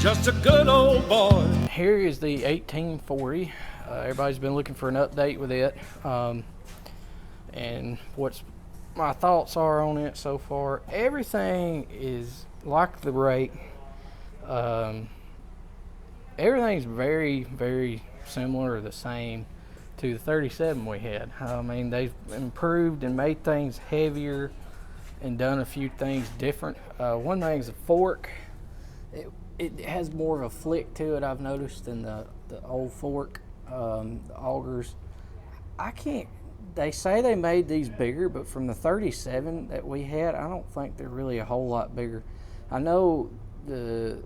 just a good old boy. Here is the 1840. Everybody's been looking for an update with it, and what's my thoughts are on it so far. Everything is like the rate. Everything's very, very similar or the same to the 37 we had. I mean, they've improved and made things heavier and done a few things different. One thing is the fork. It has more of a flick to it, I've noticed, than the old fork, the augers. They say they made these bigger, but from the 37 that we had, I don't think they're really a whole lot bigger. I know that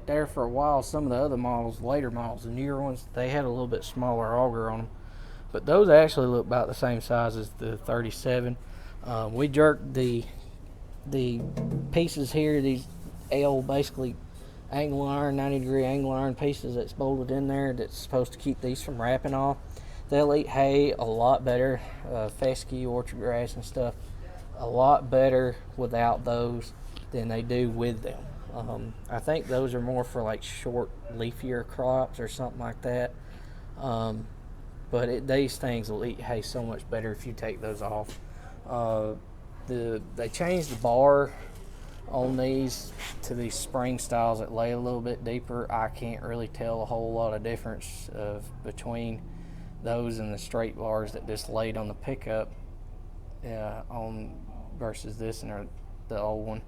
there for a while, some of the other models, later models, the newer ones, they had a little bit smaller auger on them. But those actually look about the same size as the 37. We jerked the pieces here, these basically angle iron, 90-degree angle iron pieces that's bolted in there that's supposed to keep these from wrapping off. They'll eat hay a lot better, fescue, orchard grass and stuff, a lot better without those than they do with them. I think those are more for like short, leafier crops or something like that. But these things will eat hay so much better if you take those off. They changed the bar on these to these spring styles that lay a little bit deeper. I can't really tell a whole lot of difference between those and the straight bars that just laid on the pickup versus this and the old one.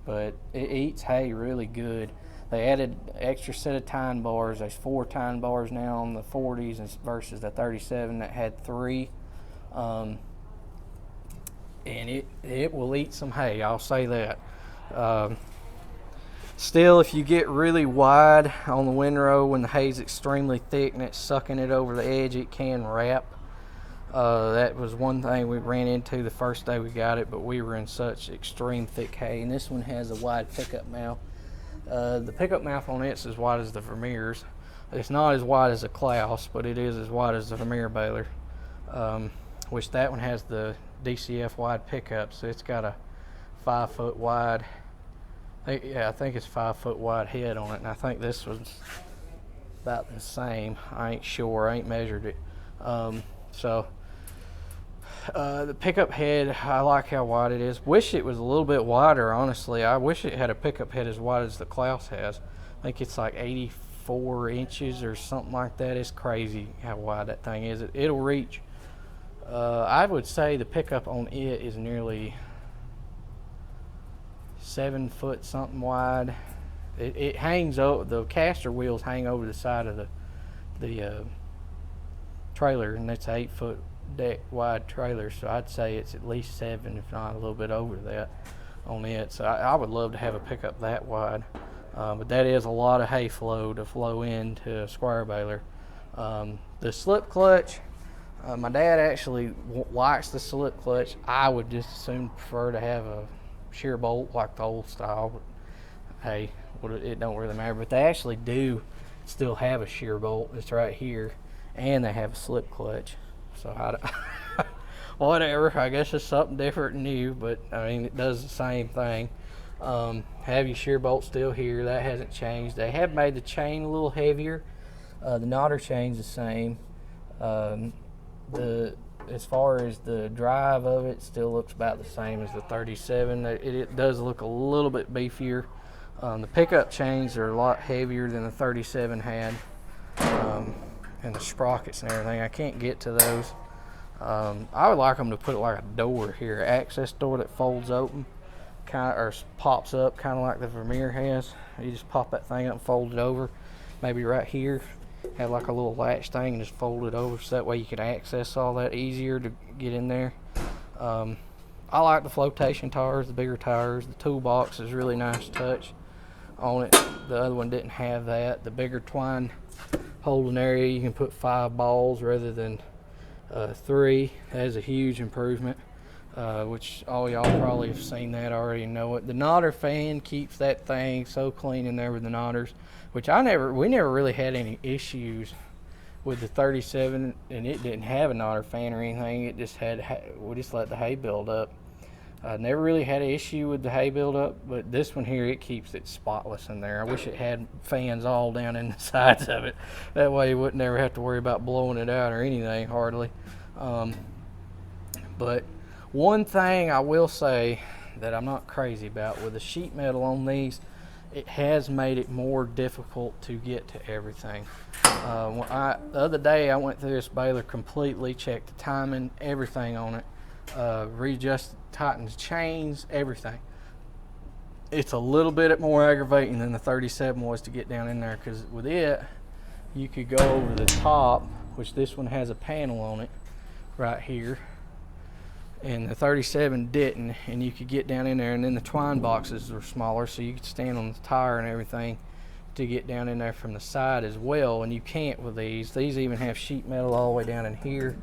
But it eats hay really good. They added extra set of tine bars. There's 4 tine bars now on the 40s versus the 37 that had 3. And it will eat some hay, I'll say that. Still, if you get really wide on the windrow when the hay's extremely thick and it's sucking it over the edge, it can wrap. That was one thing we ran into the first day we got it, but we were in such extreme thick hay. And this one has a wide pickup mouth. The pickup mouth on it's as wide as the Vermeer's. It's not as wide as a Klaus, but it is as wide as the Vermeer baler, which that one has the DCF wide pickup, so it's got a 5 foot wide. I think it's 5 foot wide head on it, and I think this was about the same. I ain't sure. I ain't measured it. The pickup head, I like how wide it is. Wish it was a little bit wider, honestly. I wish it had a pickup head as wide as the Klaus has. I think it's like 84 inches or something like that. It's crazy how wide that thing is. It'll reach. I would say the pickup on it is nearly 7 foot something wide. It hangs over, the caster wheels hang over the side of the trailer, and it's an 8 foot deck wide trailer, so I'd say it's at least 7, if not a little bit over that on it. So I would love to have a pickup that wide, but that is a lot of hay flow to flow into a square baler. The slip clutch, my dad actually likes the slip clutch. I would just as soon prefer to have a shear bolt like the old style, but hey, it don't really matter. But they actually do still have a shear bolt. It's right here, and they have a slip clutch. So whatever, I guess it's something different and new, but I mean, it does the same thing. Have your shear bolt still here. That hasn't changed. They have made the chain a little heavier. The knotter chain's the same. As far as the drive of it, still looks about the same as the 37. It does look a little bit beefier. The pickup chains are a lot heavier than the 37 had, and the sprockets and everything. I can't get to those. I would like them to put like a door here, access door that folds open, or pops up, kind of like the Vermeer has. You just pop that thing up and fold it over, maybe right here. Have like a little latch thing and just fold it over, so that way you can access all that easier to get in there. I like the flotation tires, the bigger tires. The toolbox is really nice touch on it. The other one didn't have that. The bigger twine holding area, you can put 5 balls rather than 3. That is a huge improvement, which all y'all probably have seen that already and know it. The knotter fan keeps that thing so clean in there with the knotters, which we never really had any issues with the 37, and it didn't have a knotter fan or anything. It just we just let the hay build up. Never really had an issue with the hay buildup, but this one here, it keeps it spotless in there. I wish it had fans all down in the sides of it. That way you wouldn't ever have to worry about blowing it out or anything, hardly. But one thing I will say that I'm not crazy about with the sheet metal on these, it has made it more difficult to get to everything. The other day I went through this baler completely, checked the timing, everything on it, readjusted, tightened the chains, everything. It's a little bit more aggravating than the 37 was to get down in there, because with it, you could go over the top, which this one has a panel on it right here, and the 37 didn't, and you could get down in there, and then the twine boxes were smaller, so you could stand on the tire and everything to get down in there from the side as well, and you can't with these. These even have sheet metal all the way down in here.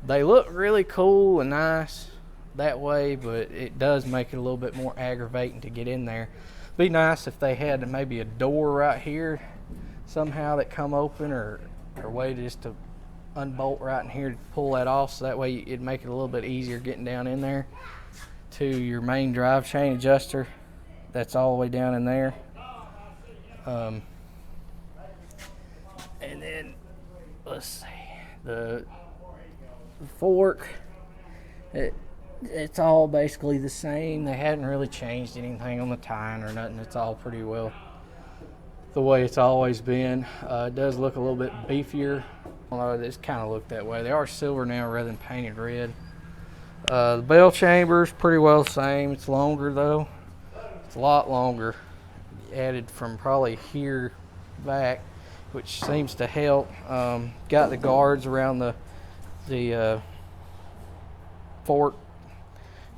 They look really cool and nice that way, but it does make it a little bit more aggravating to get in there. Be nice if they had maybe a door right here somehow that come open, or a way just to unbolt right in here to pull that off, so that way it'd make it a little bit easier getting down in there to your main drive chain adjuster that's all the way down in there. And then let's see, the fork, it's all basically the same. They hadn't really changed anything on the tine or nothing. It's all pretty well the way it's always been. It does look a little bit beefier, although it's kind of looked that way. They are silver now rather than painted red. The bell chamber's pretty well the same. It's longer though. It's a lot longer. Added from probably here back, which seems to help. Got the guards around the fork.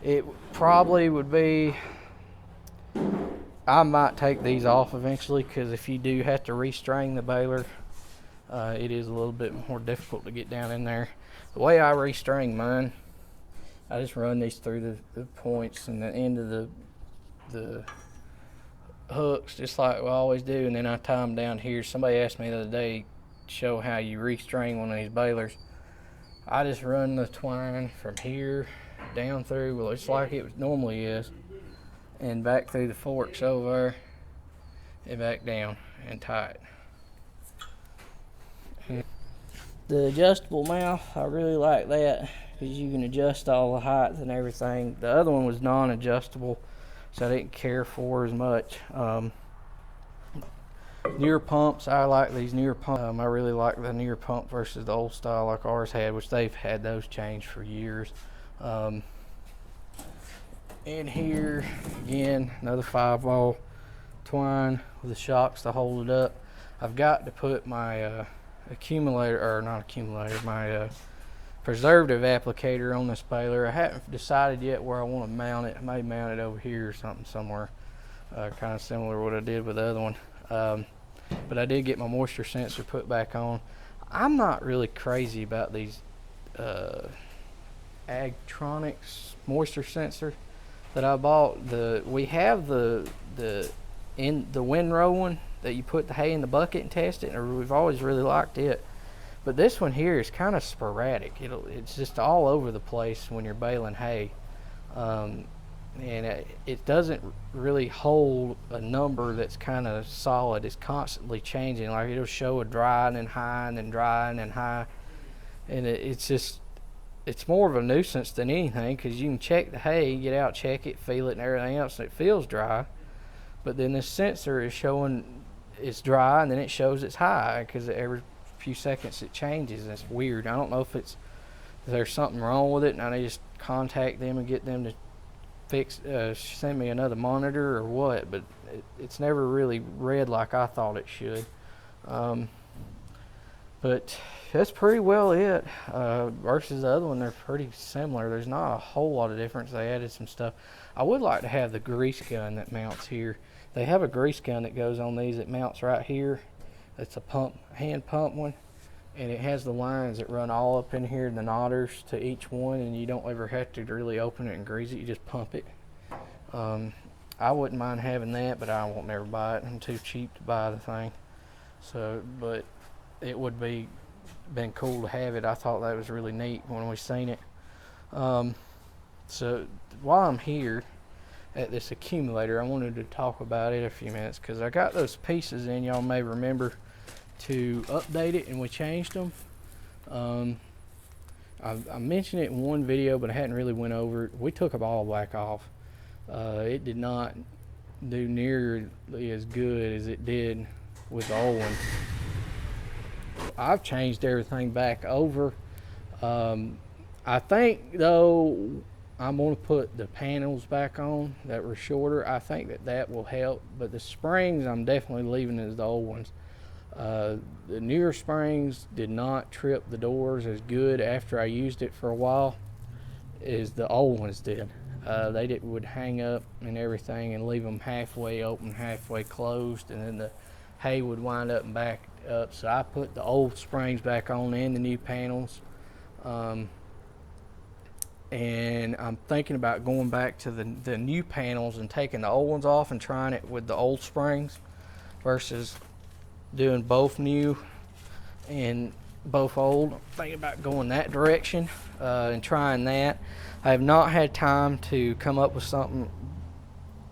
It probably would be, I might take these off eventually, because if you do have to restring the baler, it is a little bit more difficult to get down in there. The way I restring mine, I just run these through the points and the end of the hooks, just like we always do, and then I tie them down here. Somebody asked me the other day to show how you restring one of these balers. I just run the twine from here down through, well, it's like it normally is, and back through the forks over and back down and tie it. The adjustable mouth, I really like that, because you can adjust all the height and everything. The other one was non-adjustable, so I didn't care for as much. Newer pumps, I like these newer pumps. I really like the newer pump versus the old style like ours had, which they've had those changed for years. In here, again, another 5-ball twine with the shocks to hold it up. I've got to put my accumulator, or not accumulator, my preservative applicator on this baler. I haven't decided yet where I want to mount it. I may mount it over here or something somewhere, kind of similar to what I did with the other one. But I did get my moisture sensor put back on. I'm not really crazy about these Agtronics moisture sensor that I bought. We have the windrow one that you put the hay in the bucket and test it, and we've always really liked it. But this one here is kind of sporadic. It's just all over the place when you're baling hay. And it doesn't really hold a number that's kind of solid. It's constantly changing. Like, it'll show a dry and then high and then dry and then high, and it's more of a nuisance than anything, because you can check the hay, get out, check it, feel it, and everything else, and it feels dry. But then this sensor is showing it's dry, and then it shows it's high, because every few seconds it changes, and it's weird. I don't know if there's something wrong with it, and I just contact them and get them to send me another monitor or what, but it's never really read like I thought it should. But that's pretty well it. Versus the other one, they're pretty similar. There's not a whole lot of difference. They added some stuff. I would like to have the grease gun that mounts here. They have a grease gun that goes on these that mounts right here. It's a hand pump one, and it has the lines that run all up in here, the knotters to each one, and you don't ever have to really open it and grease it. You just pump it. I wouldn't mind having that, but I won't never buy it. I'm too cheap to buy the thing. So, but it would been cool to have it. I thought that was really neat when we seen it. So while I'm here at this accumulator, I wanted to talk about it a few minutes because I got those pieces in. Y'all may remember to update it, and we changed them. I mentioned it in one video, but I hadn't really went over it. We took a ball black off. It did not do nearly as good as it did with the old one. I've changed everything back over. I think though I'm going to put the panels back on that were shorter. I think that will help, but the springs I'm definitely leaving as the old ones. The newer springs did not trip the doors as good after I used it for a while as the old ones did. They would hang up and everything and leave them halfway open, halfway closed, and then the hay would wind up and back up. So I put the old springs back on and the new panels. And I'm thinking about going back to the new panels and taking the old ones off and trying it with the old springs versus doing both new and both old. I'm thinking about going that direction and trying that. I have not had time to come up with something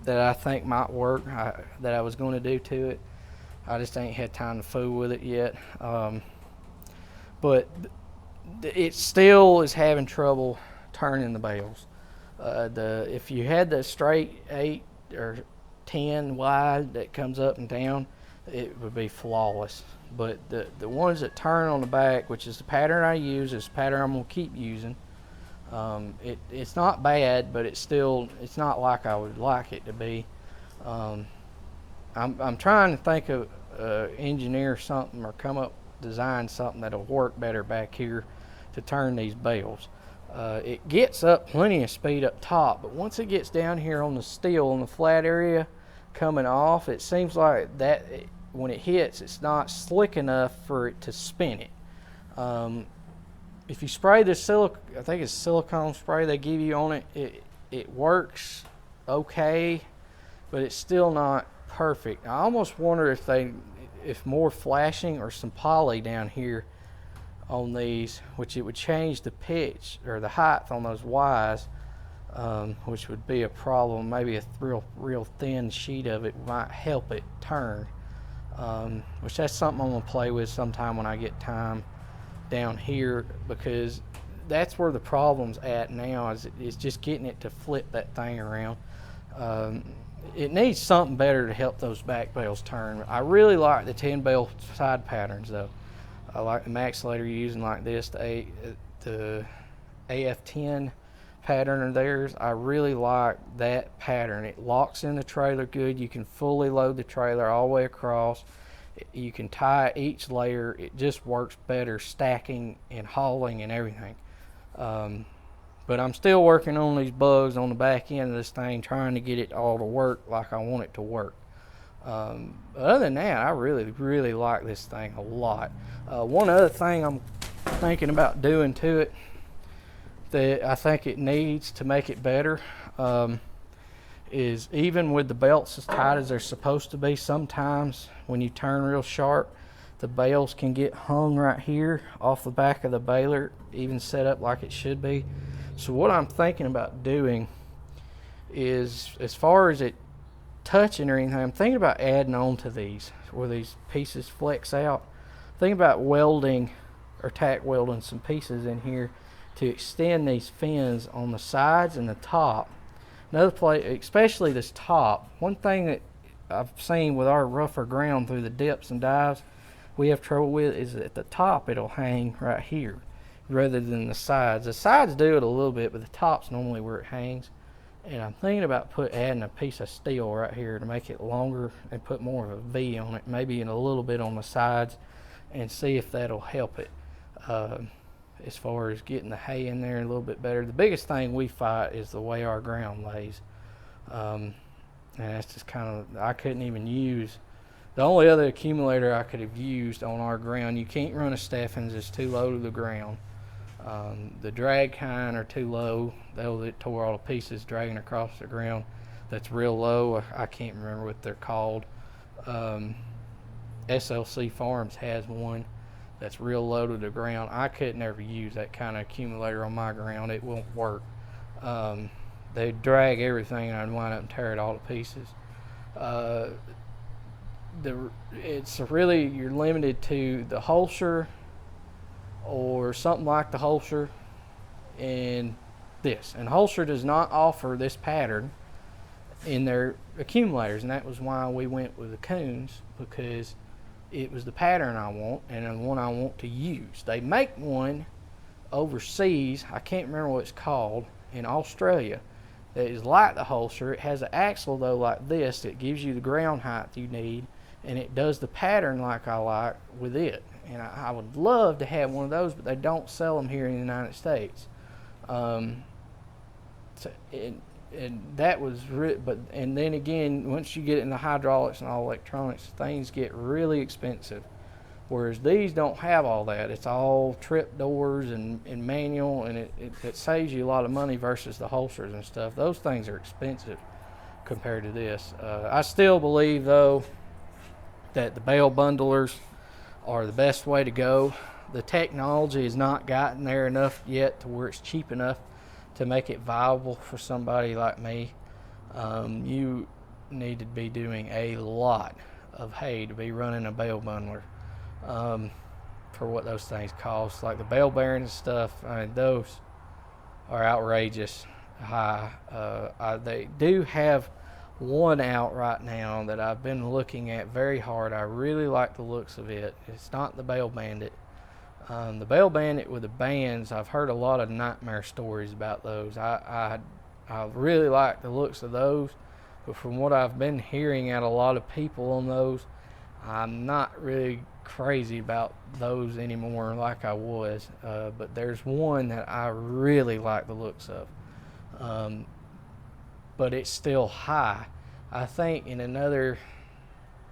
that I think might work that I was going to do to it. I just ain't had time to fool with it yet. But it still is having trouble turning the bales. If you had the straight 8 or 10 wide that comes up and down, it would be flawless. But the ones that turn on the back, which is the pattern I use, is the pattern I'm going to keep using. It's not bad, but it's not like I would like it to be. I'm trying to think of engineer something or design something that'll work better back here to turn these bales. It gets up plenty of speed up top, but once it gets down here on the steel, on the flat area coming off, it seems like that when it hits, it's not slick enough for it to spin it. If you spray this I think it's silicone spray they give you on it, it works okay, but it's still not perfect. I almost wonder if more flashing or some poly down here on these, which it would change the pitch or the height on those Ys, which would be a problem. Maybe a real thin sheet of it might help it turn, which that's something I'm gonna play with sometime when I get time down here, because that's where the problem's at now, is just getting it to flip that thing around. It needs something better to help those back bales turn. I really like the 10 bale side patterns though. I like the Maxlater using like this, the AF10 pattern of theirs. I really like that pattern. It locks in the trailer good. You can fully load the trailer all the way across. You can tie each layer. It just works better stacking and hauling and everything. But I'm still working on these bugs on the back end of this thing, trying to get it all to work like I want it to work. Other than that, I really like this thing a lot. One other thing I'm thinking about doing to it that I think it needs to make it better is, even with the belts as tight as they're supposed to be, sometimes when you turn real sharp, the bales can get hung right here off the back of the baler, even set up like it should be. So what I'm thinking about doing is, as far as it touching or anything, I'm thinking about adding on to these where these pieces flex out. Think about welding or tack welding some pieces in here to extend these fins on the sides and the top. Another place, especially this top, one thing that I've seen with our rougher ground through the dips and dives we have trouble with is at the top it'll hang right here rather than the sides. The sides do it a little bit, but the top's normally where it hangs. And I'm thinking about adding a piece of steel right here to make it longer and put more of a V on it, maybe in a little bit on the sides, and see if that'll help it as far as getting the hay in there a little bit better. The biggest thing we fight is the way our ground lays. And that's just kind of, I couldn't even use, the only other accumulator I could have used on our ground, you can't run a Steffens, it's too low to the ground. The drag kind are too low. It tore all the pieces dragging across the ground. That's real low. I can't remember what they're called. SLC Farms has one that's real low to the ground. I couldn't ever use that kind of accumulator on my ground. It won't work. They'd drag everything and I'd wind up and tear it all to pieces. Uh, it's really, you're limited to the Holscher or something like the Holscher and this. And Holscher does not offer this pattern in their accumulators, and that was why we went with the Kuhns, because it was the pattern I want and the one I want to use. They make one overseas, I can't remember what it's called, in Australia, that is like the Holscher. It has an axle though like this that gives you the ground height you need, and it does the pattern like I like with it. And I would love to have one of those, but they don't sell them here in the United States. And that was and then again, once you get into hydraulics and all electronics, things get really expensive. Whereas these don't have all that. It's all trip doors and manual, and it saves you a lot of money versus the Holsters and stuff. Those things are expensive compared to this. I still believe though that the bale bundlers are the best way to go. The technology has not gotten there enough yet to where it's cheap enough to make it viable for somebody like me. You need to be doing a lot of hay to be running a bale bundler for what those things cost. Like the bale bearings and stuff, I mean, those are outrageous high. They do have one out right now that I've been looking at very hard. I really like the looks of it. It's not the Bale Bandit. The Bale Bandit with the bands, I've heard a lot of nightmare stories about those. I really like the looks of those, but from what I've been hearing at a lot of people on those, I'm not really crazy about those anymore like I was. But there's one that I really like the looks of. But it's still high. I think in another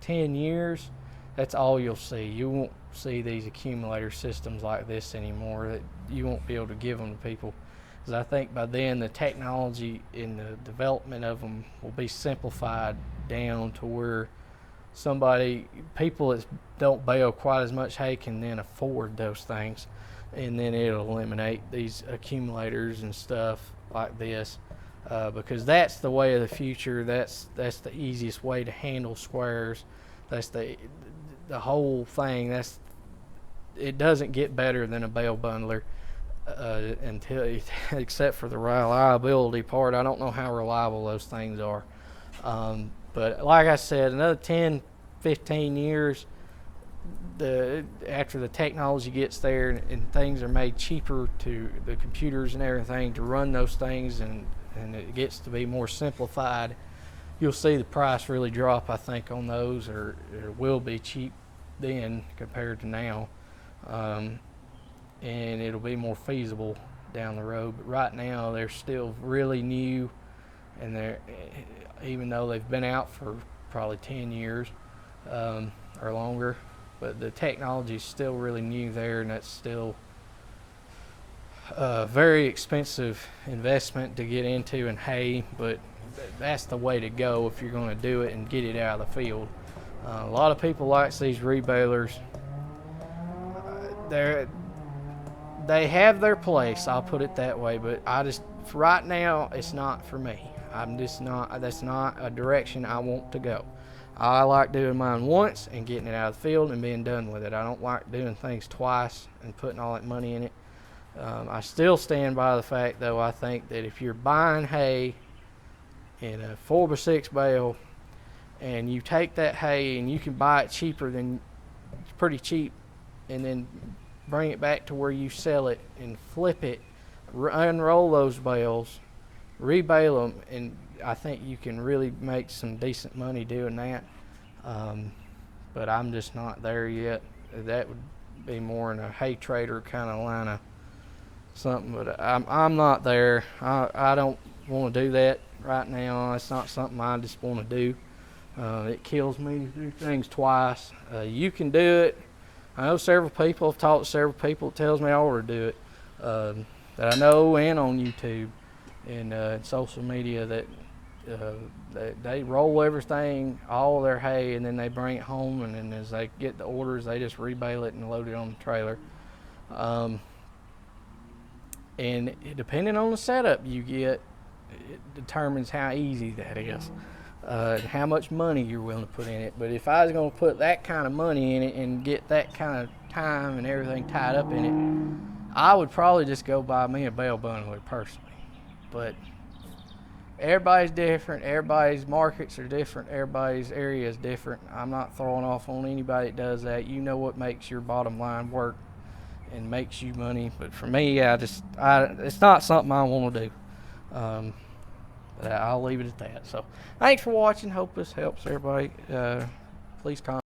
10 years, that's all you'll see. You won't see these accumulator systems like this anymore. That you won't be able to give them to people, because I think by then the technology in the development of them will be simplified down to where people that don't bale quite as much hay can then afford those things, and then it'll eliminate these accumulators and stuff like this. Because that's the way of the future. That's the easiest way to handle squares. That's the whole thing. It doesn't get better than a bale bundler until except for the reliability part. I don't know how reliable those things are. But like I said, another 10, 15 years, after the technology gets there and things are made cheaper to the computers and everything to run those things, and it gets to be more simplified, you'll see the price really drop, I think, on those, or it will be cheap then compared to now. And it'll be more feasible down the road. But right now, they're still really new, and even though they've been out for probably 10 years or longer, but the technology is still really new there, and that's still very expensive investment to get into in hay, but that's the way to go if you're going to do it and get it out of the field. A lot of people like these rebalers. They have their place, I'll put it that way, but right now it's not for me. That's not a direction I want to go. I like doing mine once and getting it out of the field and being done with it. I don't like doing things twice and putting all that money in it. I still stand by the fact, though, I think that if you're buying hay in a 4x6 bale and you take that hay and you can buy it cheaper than pretty cheap, and then bring it back to where you sell it and flip it, unroll those bales, rebale them, and I think you can really make some decent money doing that. But I'm just not there yet. That would be more in a hay trader kind of line of something, but I'm not there. I don't want to do that right now. It's not something I just want to do. It kills me to do things twice. You can do it. I know several people, I've talked to several people that tells me I ought to do it, that I know, and on YouTube and social media, that they roll everything, all their hay, and then they bring it home, and then as they get the orders, they just rebale it and load it on the trailer. And depending on the setup you get, it determines how easy that is, and how much money you're willing to put in it. But if I was going to put that kind of money in it and get that kind of time and everything tied up in it, I would probably just go buy me a bale bundler personally. But everybody's different. Everybody's markets are different. Everybody's area is different. I'm not throwing off on anybody that does that. You know what makes your bottom line work and makes you money. But for me, it's not something I want to do. But I'll leave it at that. So thanks for watching. Hope this helps everybody. Please comment.